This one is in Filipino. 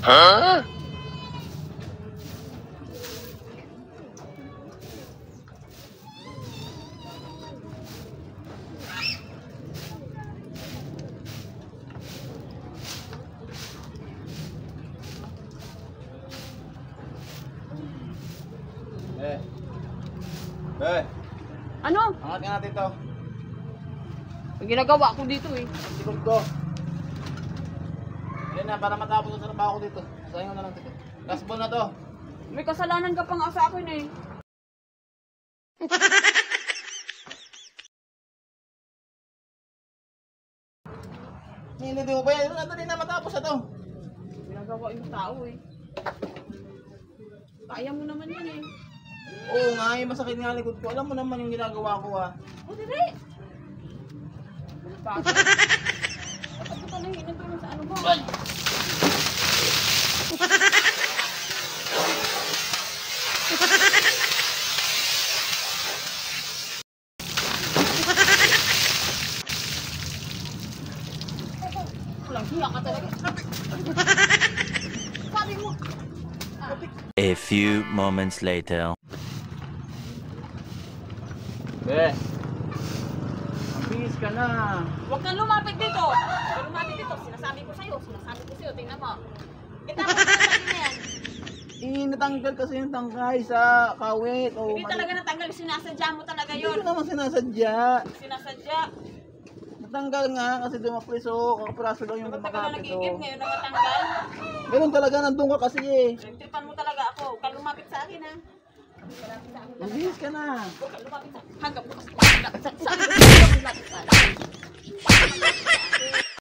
Huh? Ano? Angat nga natin to. May ginagawa ko dito eh. Sikot ko. Yan na, para matapos ang trabaho ko dito. Sayang na lang dito. Last ball na to. May kasalanan ka pa nga sa akin eh. Hindi mo ba yan? Nandali na matapos na to. Ginagawa yung tao eh. Kaya mo naman yan eh. Oo nga, masakit nga likod ko. Alam mo naman yung ginagawa ko ah. O, dili! Bakit? Dapat ko talang hinatulong sa ano mo. Walang hiya ka talaga. Sabi mo. A few moments later. Ang bihis ka na. Huwag kang lumapit dito. Huwag kang lumapit dito. Sinasabi ko sa'yo. Tingnan mo. Itapos mo na yan. Natanggal kasi yung tangkay sa kawit. Oh, Hindi talaga natanggal. Sinasadya mo talaga Hindi yun. ko naman sinasadya. Sinasadya. Natanggal nga kasi dumaplis oh. Kakapraso lang yung Ba't ka na kumakapit nagigib oh. ngayon na matanggal? Ganun talaga, nandun ka kasi eh. Nagtripan mo talaga ako. Huwag kang lumapit sa akin ha. Ang bihis ka na. Huwag kang lumapit sa akin. Hanggang bukas.